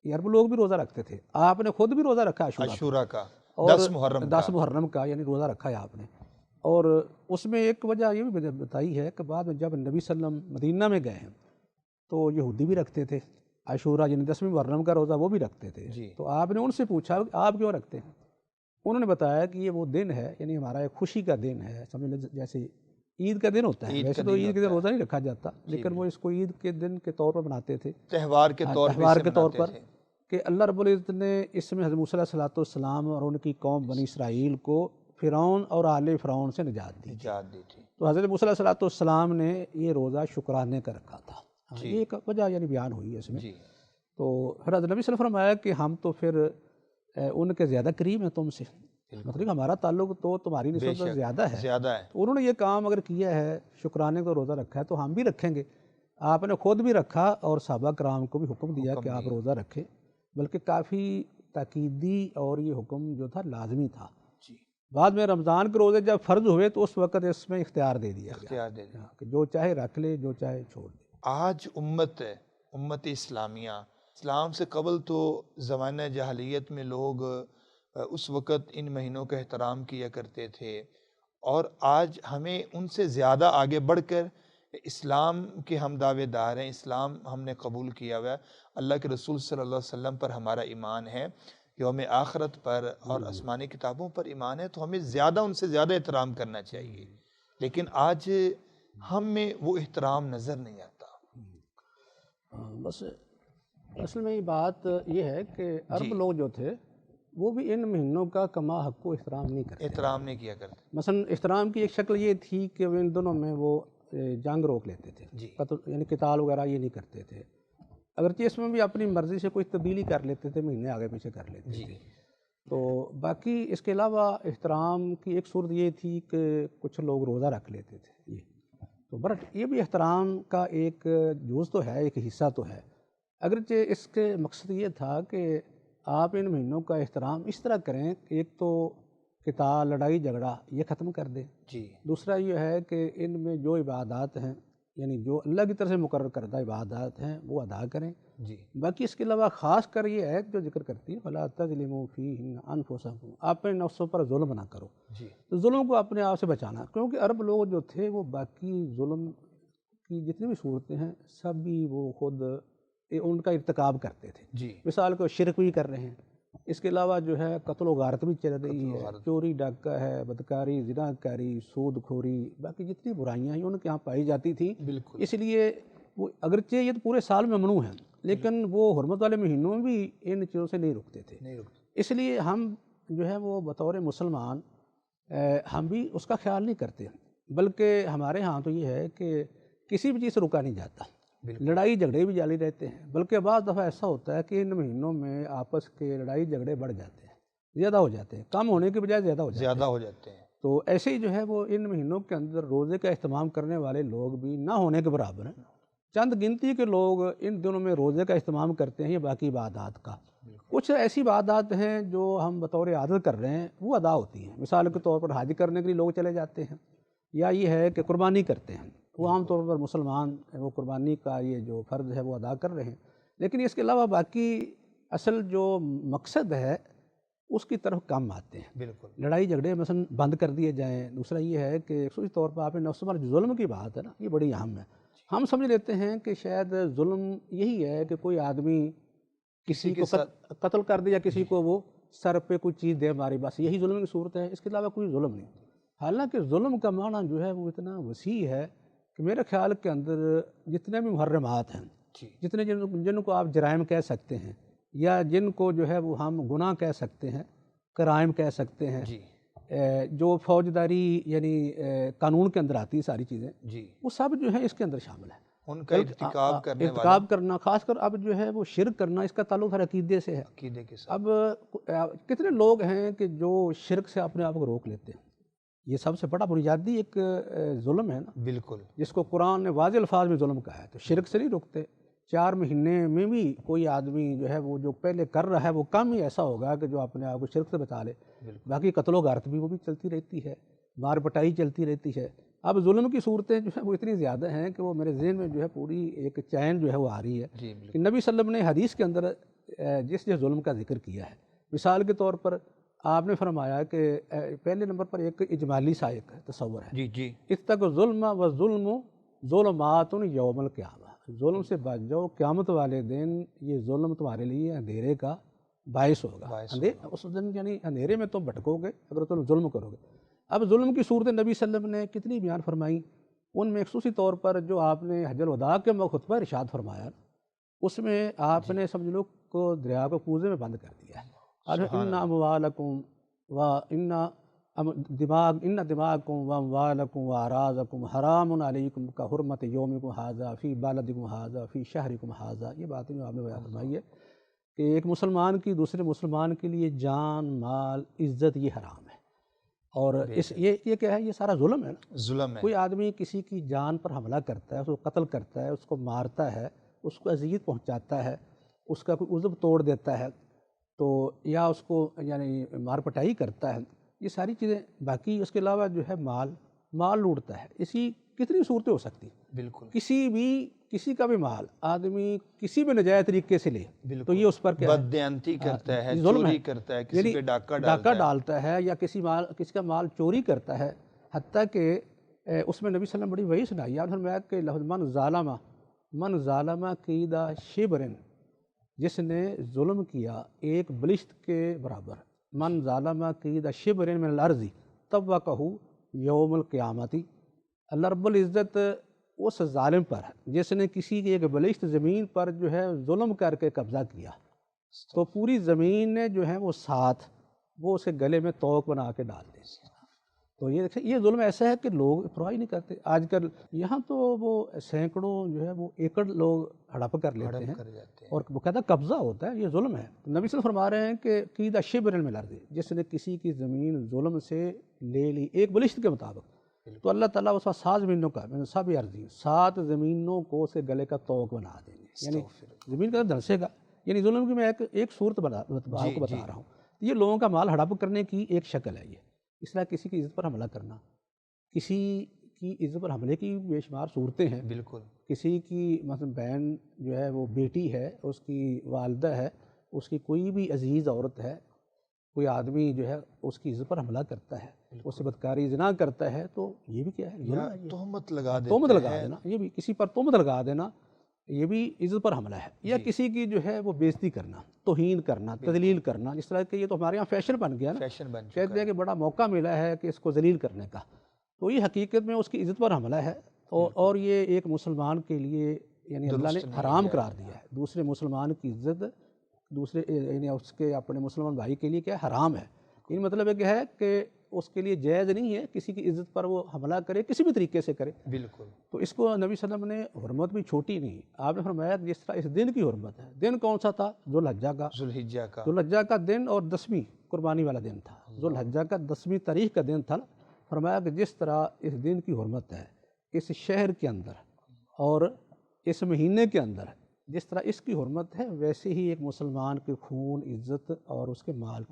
یہ عرب لوگ بھی روزہ رکھتے تھے، آپ نے خود بھی روزہ رکھا عاشورہ عاشورہ کا، اور 10 محرم کا، 10 محرم کا، یعنی روزہ رکھا ہے آپ نے۔ اور اس میں ایک وجہ یہ بھی بتائی ہے کہ بعد میں جب نبی صلی اللہ علیہ وسلم مدینہ میں گئے ہیں تو یہودی بھی رکھتے تھے عاشورہ، یعنی 10ویں محرم کا روزہ وہ بھی رکھتے تھے، جی، تو آپ نے ان سے پوچھا کہ آپ کیوں رکھتے ہیں؟ انہوں نے بتایا کہ یہ وہ دن ہے، یعنی ہمارا ایک خوشی کا دن ہے، سمجھ لیں جیسے عید کا دن ہوتا ہے، ویسے تو عید کے دن روزہ نہیں رکھا جاتا، لیکن وہ اس کو عید کے دن کے طور پر بناتے تھے، تہوار کے طور پر، کہ اللہ رب العزت نے اس میں حضرت موسیٰ علیہ السلام اور ان کی قوم بنی اسرائیل کو فرعون اور آل فرعون سے نجات دی تھی، تو حضرت موسیٰ علیہ السلام نے یہ روزہ شکرانے کا رکھا تھا، یہ ایک وجہ یعنی بیان ہوئی ہے اس میں۔ تو پھر حضرت نبی صلی اللہ علیہ وسلم فرمایا کہ ہم تو پھر ان کے زیادہ قریب ہیں تم سے، مطلب ہمارا تعلق تو تمہاری نسبت میں زیادہ ہے، تو انہوں نے یہ کام اگر کیا ہے، شکرانے کا روزہ رکھا ہے، تو ہم بھی رکھیں گے۔ آپ نے خود بھی رکھا اور صحابہ کرام کو بھی حکم دیا کہ آپ روزہ رکھیں، بلکہ کافی تاکیدی اور یہ حکم جو تھا لازمی تھا، بعد میں رمضان کے روزے جب فرض ہوئے تو اس وقت اس میں اختیار دے دیا گیا اختیار دے دیں۔ کہ جو چاہے رکھ لے، جو چاہے چھوڑ دے۔ آج امت اسلامیہ، اسلام سے قبل تو زمانہ جاہلیت میں لوگ اس وقت ان مہینوں کا احترام کیا کرتے تھے، اور آج ہمیں ان سے زیادہ آگے بڑھ کر اسلام کے ہم دعوے دار ہیں، اسلام ہم نے قبول کیا ہوا ہے، اللہ کے رسول صلی اللہ علیہ وسلم پر ہمارا ایمان ہے، یوم آخرت پر اور آسمانی کتابوں پر ایمان ہے، تو ہمیں زیادہ ان سے زیادہ احترام کرنا چاہیے، لیکن آج ہم میں وہ احترام نظر نہیں آتا۔ بس اصل میں یہ بات یہ ہے کہ عرب لوگ جو تھے وہ بھی ان مہینوں کا کما حق کو احترام نہیں کرتے، احترام نہیں کیا کرتے۔ مثلا احترام کی ایک شکل یہ تھی کہ وہ ان دنوں میں وہ جنگ روک لیتے تھے، جی قتل یعنی قتال وغیرہ یہ نہیں کرتے تھے، اگرچہ اس میں بھی اپنی مرضی سے کوئی تبدیلی کر لیتے تھے، مہینے آگے پیچھے کر لیتے جی تھے۔ تو باقی اس کے علاوہ احترام کی ایک صورت یہ تھی کہ کچھ لوگ روزہ رکھ لیتے تھے، تو برٹ یہ بھی احترام کا ایک جز تو ہے، ایک حصہ تو ہے، اگرچہ اس کے مقصد یہ تھا کہ آپ ان مہینوں کا احترام اس طرح کریں کہ ایک تو قتال، لڑائی جھگڑا یہ ختم کر دیں، جی دوسرا یہ ہے کہ ان میں جو عبادات ہیں یعنی جو اللہ کی طرف سے مقرر کردہ عبادات ہیں وہ ادا کریں۔ جی باقی اس کے علاوہ خاص کر یہ ہے جو ذکر کرتی ہے فَلَا تَظْلِمُوا فِيهِنَّ أَنفُسَكُمْ، اپنے نفسوں پر ظلم نہ کرو، جی تو ظلم کو اپنے آپ سے بچانا، کیونکہ عرب لوگ جو تھے وہ باقی ظلم کی جتنی بھی صورتیں ہیں سب بھی وہ خود ان کا ارتکاب کرتے تھے، جی مثال کو شرک بھی کر رہے ہیں، اس کے علاوہ جو ہے قتل و غارت بھی چل رہی ہے، چوری ڈاکہ ہے، بدکاری، زنا کاری، سود خوری، باقی جتنی برائیاں ہیں ان کے یہاں پائی جاتی تھیں، بالکل اس لیے وہ اگرچہ یہ تو پورے سال میں ممنوع ہیں لیکن وہ حرمت والے مہینوں میں بھی ان چیزوں سے نہیں رکتے تھے، نہیں رکتے۔ اس لیے ہم جو ہے وہ بطور مسلمان ہم بھی اس کا خیال نہیں کرتے، بلکہ ہمارے ہاں تو یہ ہے کہ کسی بھی چیز سے رکا نہیں جاتا، لڑائی جھگڑے بھی جاری رہتے ہیں، بلکہ بعض دفعہ ایسا ہوتا ہے کہ ان مہینوں میں آپس کے لڑائی جھگڑے بڑھ جاتے ہیں، زیادہ ہو جاتے ہیں، کم ہونے کے بجائے زیادہ ہو جاتے ہیں۔ تو ایسے ہی جو ہے وہ ان مہینوں کے اندر روزے کا اہتمام کرنے والے لوگ بھی نہ ہونے کے برابر ہیں، چند گنتی کے لوگ ان دنوں میں روزے کا اہتمام کرتے ہیں یا باقی عبادات کا، کچھ ایسی عبادات ہیں جو ہم بطور عادت کر رہے ہیں وہ ادا ہوتی ہیں، مثال کے طور پر حج کرنے کے لیے لوگ چلے جاتے ہیں، یا یہ ہے کہ قربانی کرتے ہیں، وہ عام طور پر مسلمان وہ قربانی کا یہ جو فرض ہے وہ ادا کر رہے ہیں، لیکن اس کے علاوہ باقی اصل جو مقصد ہے اس کی طرف کم آتے ہیں، بالکل لڑائی جھگڑے مثلا بند کر دیے جائیں، دوسرا یہ ہے کہ خصوصی طور پر آپ نے نفس پر ظلم کی بات ہے نا، یہ بڑی اہم ہے، ہم سمجھ لیتے ہیں کہ شاید ظلم یہی ہے کہ کوئی آدمی کسی کو قتل کر دے یا کسی کو وہ سر پہ کوئی چیز دے ماری، بس یہی ظلم کی صورت ہے، اس کے علاوہ کوئی ظلم نہیں، حالانکہ ظلم کا معنی جو ہے وہ اتنا وسیع ہے کہ میرے خیال کے اندر جتنے بھی محرمات ہیں، جتنے جن کو آپ جرائم کہہ سکتے ہیں یا جن کو جو ہے وہ ہم گناہ کہہ سکتے ہیں، کرائم کہہ سکتے ہیں، جو فوجداری یعنی قانون کے اندر آتی ہیں ساری چیزیں، وہ سب جو ہے اس کے اندر شامل ہیں، ان کا ارتکاب کرنا، خاص کر اب جو ہے وہ شرک کرنا، اس کا تعلق ہر عقیدے سے ہے، عقیدے کے ساتھ۔ اب کتنے لوگ ہیں کہ جو شرک سے اپنے آپ کو روک لیتے ہیں، یہ سب سے بڑا بنیادی ایک ظلم ہے نا، بالکل، جس کو قرآن نے واضح الفاظ میں ظلم کہا ہے، تو شرک سے نہیں رکتے، 4 مہینے میں بھی کوئی آدمی جو ہے وہ جو پہلے کر رہا ہے وہ کم ہی ایسا ہوگا کہ جو اپنے آپ کو شرک سے بچا لے، باقی قتل و غارت بھی وہ بھی چلتی رہتی ہے، مار پٹائی چلتی رہتی ہے، اب ظلم کی صورتیں جو ہے وہ اتنی زیادہ ہیں کہ وہ میرے ذہن میں جو ہے پوری ایک چین جو ہے وہ آ رہی ہے کہ نبی صلی اللہ علیہ وسلم نے حدیث کے اندر جس ظلم کا ذکر کیا ہے، مثال کے طور پر آپ نے فرمایا کہ پہلے نمبر پر ایک اجمالی سا ایک تصور ہے، اتقوا الظلم والظلم ظلمات یوم القیامہ، ظلم سے بچ جاؤ، قیامت والے دن یہ ظلم تمہارے لیے اندھیرے کا باعث ہوگا، اس دن یعنی اندھیرے میں تم بھٹکو گے اگر تم ظلم کرو گے۔ اب ظلم کی صورت نبی صلی اللہ علیہ وسلم نے کتنی بیان فرمائی، ان میں خصوصی طور پر جو آپ نے حج الوداع کے خطبہ ارشاد فرمایا، اس میں آپ نے سمجھ لو کو دریا کو کوزے میں بند کر دیا ہے، ان اموالکم و ان دماءکم و اموالکم و اعراضکم حرام علیکم کا حرمت یومکم ھذا فی بلدکم ھذا فی شہرکم ھذا، یہ باتیں جو آپ نے بیان فرمائی ہے کہ ایک مسلمان کی دوسرے مسلمان کے لیے جان، مال، عزت یہ حرام ہے، اور یہ کیا ہے، یہ سارا ظلم ہے نا، ظلم ہے۔ کوئی آدمی کسی کی جان پر حملہ کرتا ہے، اس کو قتل کرتا ہے، اس کو مارتا ہے، اس کو اذیت پہنچاتا ہے، اس کا کوئی عضو توڑ دیتا ہے، تو یا اس کو یعنی مار پٹائی کرتا ہے، یہ ساری چیزیں. باقی اس کے علاوہ جو ہے مال لوٹتا ہے. اسی کتنی صورتیں ہو سکتی ہیں. بالکل. کسی کا بھی مال آدمی کسی بھی ناجائز طریقے سے لے تو یہ اس پر کیا ہے؟ بددیانتی کرتا ہے، ظلم چوری کرتا ہے، کسی پہ ڈاکہ ڈالتا ہے یا کسی کا مال چوری کرتا ہے. حتیٰ کہ اس میں نبی صلی اللہ علیہ وسلم بڑی وحی سنائی. آپ نے فرمایا کہ من ظالمہ قیدہ شبرن، جس نے ظلم کیا ایک بلشت کے برابر، من ظالمہ قیدہ شبرن من الارض طوقہ یوم القیامتی. اللہ رب العزت اس ظالم پر جس نے کسی کی ایک بلشت زمین پر جو ہے ظلم کر کے قبضہ کیا، تو پوری زمین نے جو ہے وہ اسے گلے میں توق بنا کے ڈال دے. تو یہ ظلم ایسا ہے کہ لوگ پرواہ نہیں کرتے. آج کل یہاں تو وہ سینکڑوں جو ہے وہ ایکڑ لوگ ہڑپ کر لیتے ہیں اور باقاعدہ قبضہ ہوتا ہے. یہ ظلم ہے. نبی صلی اللہ علیہ وسلم فرما رہے ہیں کہ قیدہ شبر من الارض، جس نے کسی کی زمین ظلم سے لے لی ایک بلشت کے مطابق، تو اللہ تعالیٰ اس 7 زمینوں کا سب عرضی 7 زمینوں کو اسے گلے کا توق بنا دیں گے. یعنی زمین کا دھنسے گا. یعنی ظلم کی میں ایک صورت آپ کو بتا رہا ہوں. یہ لوگوں کا مال ہڑپ کرنے کی ایک شکل ہے. یہ اس طرح کسی کی عزت پر حملہ کرنا، کسی کی عزت پر حملے کی بے شمار صورتیں ہیں. بالکل. کسی کی مثلا بہن جو ہے وہ بیٹی ہے، اس کی والدہ ہے، اس کی کوئی بھی عزیز عورت ہے، کوئی آدمی جو ہے اس کی عزت پر حملہ کرتا ہے، اس سے بدکاری زنا کرتا ہے، تو یہ بھی کیا ہے؟ تہمت لگا دینا. یہ بھی کسی پر تہمت لگا دینا، یہ بھی عزت پر حملہ ہے. یا کسی کی جو ہے وہ بےزتی کرنا، توہین کرنا، تذلیل کرنا. جس طرح کہ یہ تو ہمارے یہاں فیشن بن گیا نا، کہتے ہیں کہ بڑا موقع ملا ہے کہ اس کو ذلیل کرنے کا. تو یہ حقیقت میں اس کی عزت پر حملہ ہے. اور یہ ایک مسلمان کے لیے یعنی اللہ نے حرام قرار دیا ہے. دوسرے مسلمان کی عزت یعنی اس کے اپنے مسلمان بھائی کے لیے کیا حرام ہے. یہ مطلب ہے کہ اس کے لیے جائز نہیں ہے کسی کی عزت پر وہ حملہ کرے، کسی بھی طریقے سے کرے. بالکل. تو اس کو نبی صلی اللہ علیہ وسلم نے حرمت بھی چھوٹی نہیں. آپ نے فرمایا جس طرح اس دن کی حرمت ہے. دن کون سا تھا؟ ذوالحجہ کا دن، اور 10ویں قربانی والا دن تھا. ذوالحجہ کا 10ویں تاریخ کا دن تھا. فرمایا کہ جس طرح اس دن کی حرمت ہے اس شہر کے اندر اور اس مہینے کے اندر، جس طرح اس کی حرمت ہے، ویسے ہی ایک مسلمان کے خون، عزت اور اس کے مال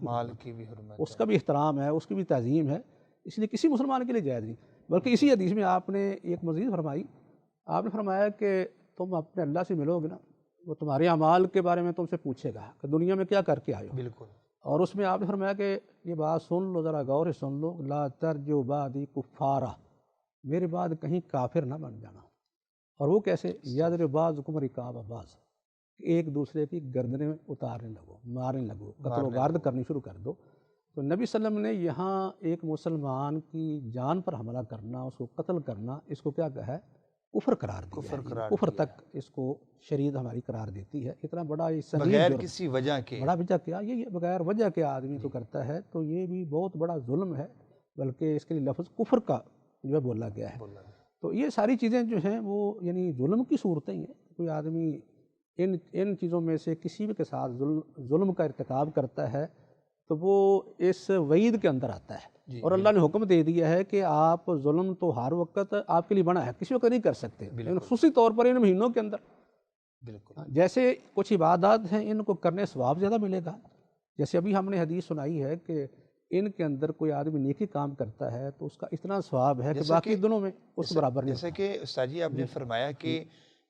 کی بھی حرمت، اس کا بھی احترام ہے، اس کی بھی تعظیم ہے. اس لیے کسی مسلمان کے لیے جائز نہیں. بلکہ اسی حدیث میں آپ نے ایک مزید فرمائی. آپ نے فرمایا کہ تم اپنے اللہ سے ملو گے نا، وہ تمہارے اعمال کے بارے میں تم سے پوچھے گا کہ دنیا میں کیا کر کے آئے ہو. بالکل. اور اس میں آپ نے فرمایا کہ یہ بات سن لو، ذرا غور سے سن لو، لا ترجو بعدی کفارا، میرے بعد کہیں کافر نہ بن جانا. اور وہ کیسے؟ یضرب بعضکم رقاب بعض، ایک دوسرے کی گردنیں اتارنے لگو، مارنے لگو، قتل و غارت کرنی شروع کر دو. تو نبی صلی اللہ علیہ وسلم نے یہاں ایک مسلمان کی جان پر حملہ کرنا، اس کو قتل کرنا، اس کو کیا کہا ہے؟ کفر قرار دیا. کفر تک اس کو شریعت ہماری قرار دیتی ہے. اتنا بڑا بغیر کسی وجہ کے، بڑا وجہ کیا یہ بغیر وجہ کے آدمی تو کرتا ہے، تو یہ بھی بہت بڑا ظلم ہے. بلکہ اس کے لیے لفظ کفر کا جو ہے بولا گیا ہے. تو یہ ساری چیزیں جو ہیں وہ یعنی ظلم کی صورتیں ہیں. کوئی آدمی ان چیزوں میں سے کسی بھی کے ساتھ ظلم کا ارتکاب کرتا ہے تو وہ اس وعید کے اندر آتا ہے. اور اللہ نے حکم دے دیا ہے کہ آپ ظلم تو ہر وقت آپ کے لیے بنا ہے، کسی وقت نہیں کر سکتے، لیکن خصوصی طور پر ان مہینوں کے اندر. بالکل. جیسے کچھ عبادات ہیں ان کو کرنے ثواب زیادہ ملے گا. جیسے ابھی ہم نے حدیث سنائی ہے کہ ان کے اندر کوئی آدمی نیکی کام کرتا ہے تو اس کا اتنا ثواب ہے کہ باقی دنوں میں اس برابر نہیں. جیسے کہ استاد جی آپ نے فرمایا کہ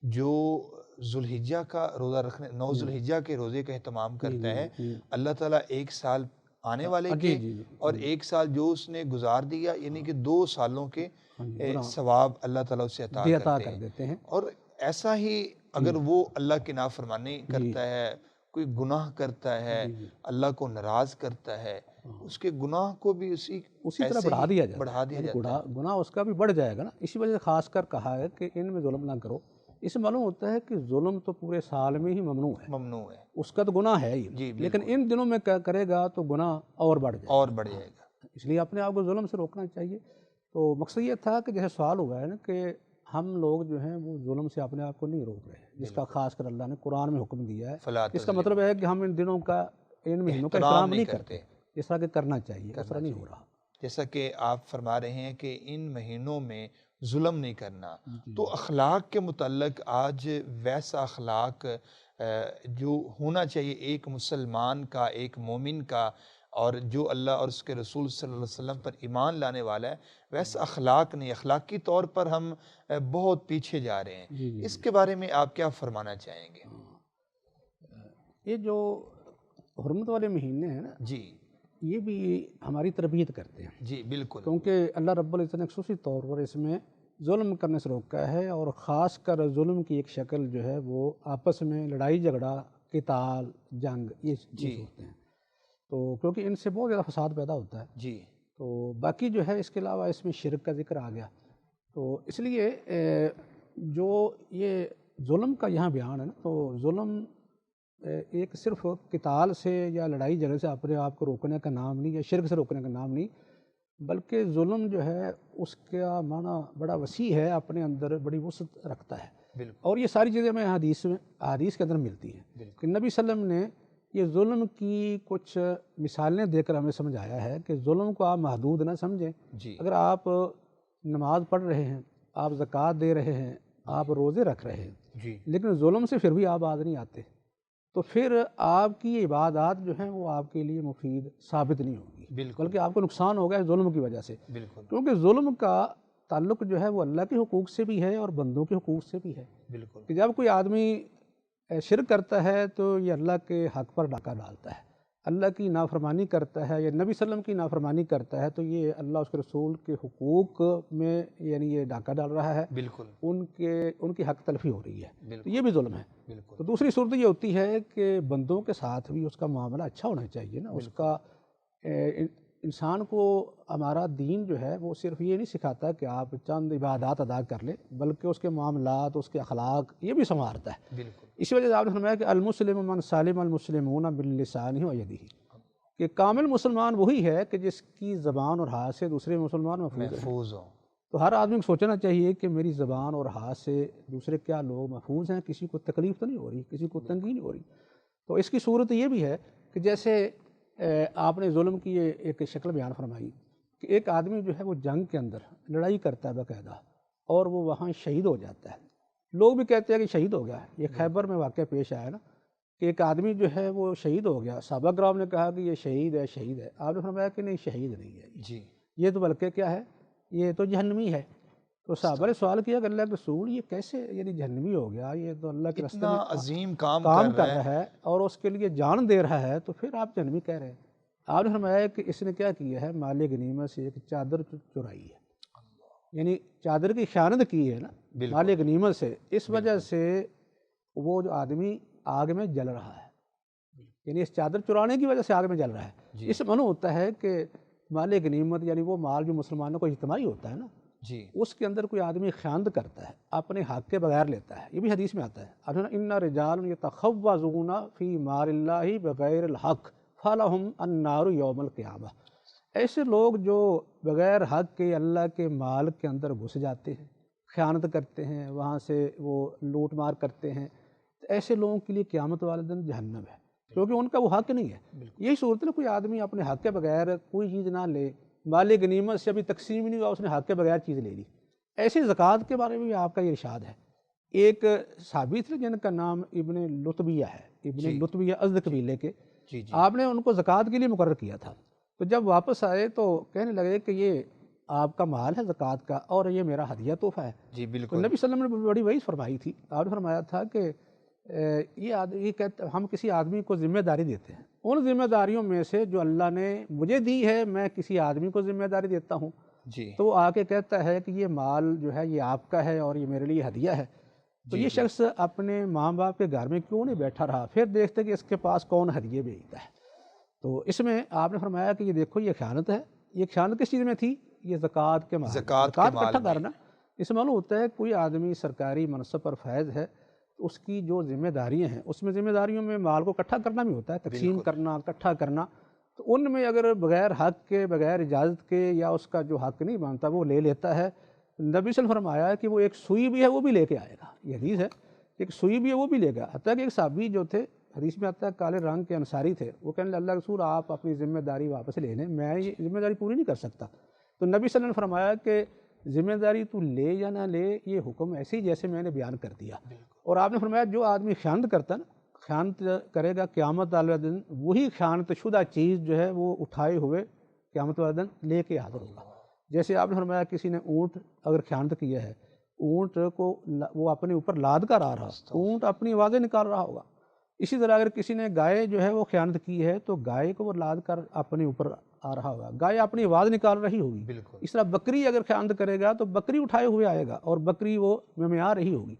جو ذوالحجہ کا روزہ رکھنے 9 ذوالحجہ کے روزے کا اہتمام کرتا ہے، اللہ تعالیٰ 1 سال آنے والے کے اور 1 سال جو اس نے گزار دیا، یعنی کہ 2 سالوں کے ثواب اللہ تعالیٰ اسے عطا کر دیتے ہیں. اور ایسا ہی اگر وہ اللہ کی نافرمانی کرتا ہے، کوئی گناہ کرتا ہے، اللہ کو ناراض کرتا ہے، اس کے گناہ کو بھی اسی طرح بڑھا دیا جاتا ہے. گناہ اس کا بھی بڑھ جائے گا نا. اسی وجہ سے خاص کر کہا ہے کہ ان میں ظلم نہ کرو. اس سے معلوم ہوتا ہے کہ ظلم تو پورے سال میں ہی ممنوع ہے. اس کا تو گناہ ہے ہی، لیکن ان دنوں میں کرے گا تو گناہ اور بڑھ جائے گا. اس لیے اپنے آپ کو ظلم سے روکنا چاہیے. تو مقصد یہ تھا کہ جیسے سوال ہوا ہے نا کہ ہم لوگ جو ہیں وہ ظلم سے اپنے آپ کو نہیں روک رہے، جس کا خاص کر اللہ نے قرآن میں حکم دیا ہے. اس کا مطلب ہے کہ ہم ان دنوں کا، ان مہینوں کا احترام نہیں کرتے جس طرح کہ کرنا چاہیے، اس طرح نہیں ہو رہا. جیسا کہ آپ فرما رہے ہیں کہ ان مہینوں میں ظلم نہیں کرنا، تو اخلاق کے متعلق آج ویسا اخلاق جو ہونا چاہیے ایک مسلمان کا، ایک مومن کا، اور جو اللہ اور اس کے رسول صلی اللہ علیہ وسلم پر ایمان لانے والا ہے ویسا اخلاق نہیں، اخلاقی طور پر ہم بہت پیچھے جا رہے ہیں۔ جی جی اس کے بارے میں آپ کیا فرمانا چاہیں گے؟ یہ جو حرمت والے مہینے ہیں نا، جی یہ بھی ہماری تربیت کرتے ہیں، جی بالکل، کیونکہ اللہ رب العزت نے خصوصی طور پر اس میں ظلم کرنے سے روکا ہے، اور خاص کر ظلم کی ایک شکل جو ہے وہ آپس میں لڑائی جھگڑا، قتال، جنگ، یہ ہوتے ہیں، تو کیونکہ ان سے بہت زیادہ فساد پیدا ہوتا ہے۔ جی تو باقی جو ہے اس کے علاوہ اس میں شرک کا ذکر آ گیا، تو اس لیے جو یہ ظلم کا یہاں بیان ہے نا، تو ظلم ایک صرف قتال سے یا لڑائی جھگڑے سے اپنے آپ کو روکنے کا نام نہیں، یا شرک سے روکنے کا نام نہیں، بلکہ ظلم جو ہے اس کا معنی بڑا وسیع ہے، اپنے اندر بڑی وسعت رکھتا ہے، بالکل، اور یہ ساری چیزیں ہمیں حدیث کے اندر ملتی ہیں کہ نبی صلی اللہ علیہ وسلم نے یہ ظلم کی کچھ مثالیں دے کر ہمیں سمجھایا ہے کہ ظلم کو آپ محدود نہ سمجھیں۔ جی اگر آپ نماز پڑھ رہے ہیں، آپ زکوٰۃ دے رہے ہیں، آپ روزے رکھ رہے ہیں، جی لیکن ظلم سے پھر بھی آپ باز نہیں آتے، تو پھر آپ کی عبادات جو ہیں وہ آپ کے لیے مفید ثابت نہیں ہوگی، بالکل، بلکہ آپ کو نقصان ہوگا ظلم کی وجہ سے، بالکل، کیونکہ ظلم کا تعلق جو ہے وہ اللہ کے حقوق سے بھی ہے اور بندوں کے حقوق سے بھی ہے، بالکل، کہ جب کوئی آدمی شرک کرتا ہے تو یہ اللہ کے حق پر ڈاکہ ڈالتا ہے، اللہ کی نافرمانی کرتا ہے یا نبی صلی اللہ علیہ وسلم کی نافرمانی کرتا ہے تو یہ اللہ اس کے رسول کے حقوق میں یعنی یہ ڈاکہ ڈال رہا ہے، بالکل، ان کی حق تلفی ہو رہی ہے، تو بالکل، یہ بھی ظلم ہے۔ بالکل، تو دوسری صورت یہ ہوتی ہے کہ بندوں کے ساتھ بھی اس کا معاملہ اچھا ہونا چاہیے نا، اس کا انسان کو ہمارا دین جو ہے وہ صرف یہ نہیں سکھاتا کہ آپ چند عبادات ادا کر لیں، بلکہ اس کے معاملات، اس کے اخلاق یہ بھی سنوارتا ہے۔ بالکل، اسی وجہ سے آپ نے فرمایا کہ المسلم من سالم المسلمون من لسانہ و یدہ، کہ کامل مسلمان وہی ہے کہ جس کی زبان اور ہاتھ سے دوسرے مسلمان محفوظ ہوں، تو ہر آدمی کو سوچنا چاہیے کہ میری زبان اور ہاتھ سے دوسرے کیا لوگ محفوظ ہیں، کسی کو تکلیف تو نہیں ہو رہی، کسی کو تنگی نہیں ہو رہی۔ تو اس کی صورت یہ بھی ہے کہ جیسے آپ نے ظلم کی ایک شکل بیان فرمائی کہ ایک آدمی جو ہے وہ جنگ کے اندر لڑائی کرتا ہے باقاعدہ، اور وہ وہاں شہید ہو جاتا ہے، لوگ بھی کہتے ہیں کہ شہید ہو گیا ہے۔ یہ خیبر میں واقعہ پیش آیا نا کہ ایک آدمی جو ہے وہ شہید ہو گیا، صحابہ کرام نے کہا کہ یہ شہید ہے، شہید ہے، آپ نے فرمایا کہ نہیں، شہید نہیں ہے، جی یہ تو بلکہ کیا ہے، یہ تو جہنمی ہے۔ تو صحابہ نے سوال کیا کہ اللہ کے رسول یہ کیسے یعنی جہنمی ہو گیا، یہ تو اللہ کے راستے اتنا میں عظیم کام کر رہا ہے اور اس کے لیے جان دے رہا ہے، تو پھر آپ جہنمی کہہ رہے ہیں۔ آپ نے فرمایا کہ اس نے کیا کیا ہے، مال غنیمت سے ایک چادر چرائی ہے، یعنی چادر کی خیانت کی ہے نا مال غنیمت سے، اس وجہ سے وہ جو آدمی آگ میں جل رہا ہے، یعنی اس چادر چرانے کی وجہ سے آگ میں جل رہا ہے۔ اس منع ہوتا ہے کہ مال غنیمت یعنی وہ مال جو مسلمانوں کو اجتماعی ہوتا ہے نا، جی اس کے اندر کوئی آدمی خیانت کرتا ہے، اپنے حق کے بغیر لیتا ہے، یہ بھی حدیث میں آتا ہے، ان رجال یتخوضون فی مال اللہ بغیر الحق فلہم النار یوم القیامہ، ایسے لوگ جو بغیر حق کے اللہ کے مال کے اندر گھس جاتے ہیں، خیانت کرتے ہیں، وہاں سے وہ لوٹ مار کرتے ہیں، تو ایسے لوگوں کے لیے قیامت والے دن جہنم ہے، کیونکہ ان کا وہ حق نہیں ہے۔ یہی صورت ہے، کوئی آدمی اپنے حق کے بغیر کوئی چیز نہ لے، مال غنیمت سے ابھی تقسیم ہی نہیں ہوا، اس نے حق کے بغیر چیز لے لی۔ ایسی زکوٰۃ کے بارے میں بھی آپ کا یہ ارشاد ہے۔ ایک صحابی تھے جن کا نام ابن لطبیہ ہے، ابن لطبیہ ازد قبیلے کے، آپ نے ان کو زکوٰۃ کے لیے مقرر کیا تھا، تو جب واپس آئے تو کہنے لگے کہ یہ آپ کا مال ہے زکوٰۃ کا اور یہ میرا ہدیہ تحفہ ہے۔ جی تو بالکل، نبی صلی اللہ علیہ وسلم نے بڑی وعید فرمائی تھی، آپ نے فرمایا تھا کہ یہ کہتے ہم کسی آدمی کو ذمہ داری دیتے ہیں، ان ذمہ داریوں میں سے جو اللہ نے مجھے دی ہے میں کسی آدمی کو ذمہ داری دیتا ہوں، جی تو وہ آ کے کہتا ہے کہ یہ مال جو ہے یہ آپ کا ہے اور یہ میرے لیے ہدیہ ہے، تو یہ شخص اپنے ماں باپ کے گھر میں کیوں نہیں بیٹھا رہا، پھر دیکھتے کہ اس کے پاس کون ہدیے بھیجتا ہے۔ تو اس میں آپ نے فرمایا کہ یہ دیکھو یہ خیانت ہے، یہ خیانت کس چیز میں تھی، یہ زکوٰۃ کے مال، زکوٰۃ اکٹھا کرنا۔ اس میں معلوم ہوتا ہے کوئی آدمی سرکاری منصب پر فائز ہے تو اس کی جو ذمہ داریاں ہیں اس میں ذمہ داریوں میں مال کو اکٹھا کرنا بھی ہوتا ہے، تقسیم کرنا، اکٹھا کرنا، تو ان میں اگر بغیر حق کے، بغیر اجازت کے یا اس کا جو حق نہیں مانتا وہ لے لیتا ہے، نبی صلی اللہ علیہ وسلم نے فرمایا کہ وہ ایک سوئی بھی ہے وہ بھی لے کے آئے گا، یہ حدیث ہے، ایک سوئی بھی ہے وہ بھی لے گا، حتیٰ کہ ایک صحابی جو تھے، حدیث میں آتا ہے کالے رنگ کے انصاری تھے، وہ کہنے لگے اللہ رسول آپ اپنی ذمہ داری واپس لے لیں، میں یہ ذمہ داری پوری نہیں کر سکتا، تو نبی صلی اللہ علیہ وسلم نے فرمایا کہ ذمہ داری تو لے یا نہ لے، یہ حکم ایسے ہی جیسے میں نے بیان کر دیا، اور آپ نے فرمایا جو آدمی خیانت کرتا ہے نا، خیانت کرے گا قیامت والے دن وہی خیانت شدہ چیز جو ہے وہ اٹھائے ہوئے قیامت والے دن لے کے حاضر ہوگا۔ جیسے آپ نے فرمایا کسی نے اونٹ اگر خیانت کیا ہے، اونٹ کو وہ اپنے اوپر لاد کر آ رہا، اونٹ اپنی آوازیں نکال رہا ہوگا۔ اسی طرح اگر کسی نے گائے جو ہے وہ خیانت کی ہے تو گائے کو وہ لاد کر اپنے اوپر آ رہا ہوگا، گائے اپنی آواز نکال رہی ہوگی۔ بالکل اس طرح بکری اگر خیانت کرے گا تو بکری اٹھائے ہوئے آئے گا اور بکری وہ میں آ رہی ہوگی۔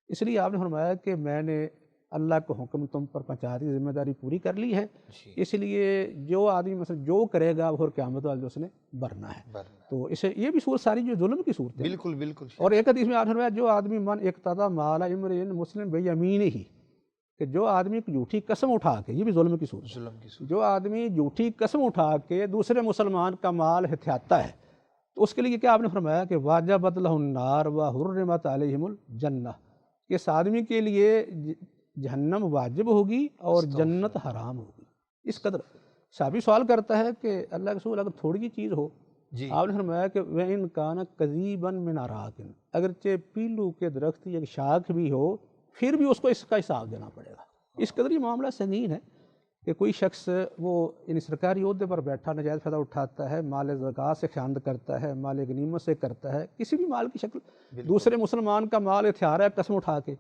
اس لیے آپ نے فرمایا کہ میں نے اللہ کو حکم تم پر پہنچا دی، ذمہ داری پوری کر لی ہے، جی، اس لیے جو آدمی مثلا جو کرے گا وہ قیامت والے اس نے برنا ہے۔ برنا تو اسے یہ بھی صورت ساری جو ظلم کی صورت ہے۔ بالکل بالکل اور ایک حدیث میں آپ نے فرمایا جو آدمی من اقتضا مال امرئ مسلم بیمینہ ہی، کہ جو آدمی جھوٹی قسم اٹھا کے، یہ بھی ظلم کی صورت ہے، ظلم کی صورت، جو آدمی جھوٹی قسم اٹھا کے دوسرے مسلمان کا مال ہتھیاتا ہے تو اس کے لیے کیا آپ نے فرمایا کہ واجبت لہ النار وحرمت علیہم الجنہ، کہ اس آدمی کے لیے جہنم واجب ہوگی اور جنت حرام ہوگی۔ اس قدر صحابی سوال کرتا ہے کہ اللہ کے رسول اگر تھوڑی سی چیز ہو، جی آپ نے فرمایا کہ وَإِن كَانَ قَضِيبًا مِنْ عَرَاقٍ، اگرچہ پیلو کے درخت ایک شاخ بھی ہو پھر بھی اس کو اس کا حساب دینا پڑے گا۔ اس قدر یہ معاملہ سنگین ہے کہ کوئی شخص وہ یعنی سرکاری عہدے پر بیٹھا ناجائز فائدہ اٹھاتا ہے، مال زکوٰۃ سے خیانت کرتا ہے، مال غنیمت سے کرتا ہے، کسی بھی مال کی شکل، دوسرے مسلمان کا مال ہتھیار ہے، قسم اٹھا کے،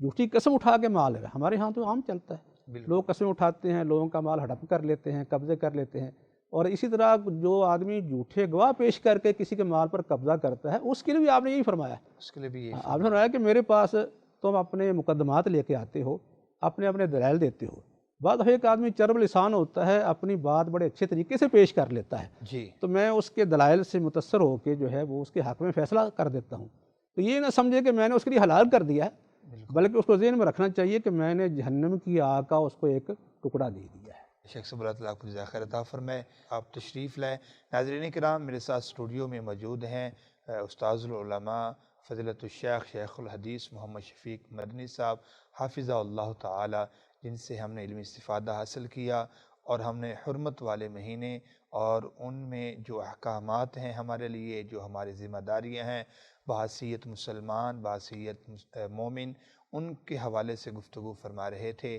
جھوٹی قسم اٹھا کے مال ہے۔ ہمارے ہاں تو عام چلتا ہے، لوگ قسم اٹھاتے ہیں، لوگوں کا مال ہڑپ کر لیتے ہیں، قبضے کر لیتے ہیں، اور اسی طرح جو آدمی جھوٹے گواہ پیش کر کے کسی کے مال پر قبضہ کرتا ہے اس کے لیے بھی آپ نے یہی فرمایا، اس کے لیے بھی آپ نے فرمایا کہ میرے پاس تم اپنے مقدمات لے کے آتے ہو، اپنے اپنے دلائل دیتے ہو، بعض ایک آدمی چرب لسان ہوتا ہے، اپنی بات بڑے اچھے طریقے سے پیش کر لیتا ہے، جی تو میں اس کے دلائل سے متاثر ہو کے جو ہے وہ اس کے حق میں فیصلہ کر دیتا ہوں۔ تو یہ نہ سمجھے کہ میں نے اس کے لیے حلال کر دیا ہے، بلکہ اس کو ذہن میں رکھنا چاہیے کہ میں نے جہنم کی آگ کا اس کو ایک ٹکڑا دے دیا ہے۔ شیخ صاحب اللہ تعالیٰ آپ کو جزائے خیر عطا فرمائے، آپ تشریف لائیں۔ ناظرین کرام، میرے ساتھ اسٹوڈیو میں موجود ہیں استاذ العلماء فضیلت الشیخ شیخ الحدیث محمد شفیق مدنی صاحب حافظہ اللہ تعالی، جن سے ہم نے علمی استفادہ حاصل کیا، اور ہم نے حرمت والے مہینے اور ان میں جو احکامات ہیں ہمارے لیے، جو ہماری ذمہ داریاں ہیں بحیثیت مسلمان، بحیثیت مومن، ان کے حوالے سے گفتگو فرما رہے تھے۔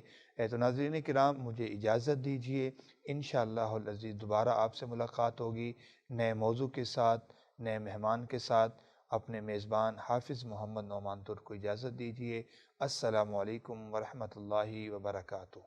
تو ناظرین کرام، مجھے اجازت دیجیے، انشاءاللہ العزیز دوبارہ آپ سے ملاقات ہوگی نئے موضوع کے ساتھ، نئے مہمان کے ساتھ۔ اپنے میزبان حافظ محمد نعمان ترک کو اجازت دیجیے۔ السلام علیکم ورحمۃ اللہ وبرکاتہ۔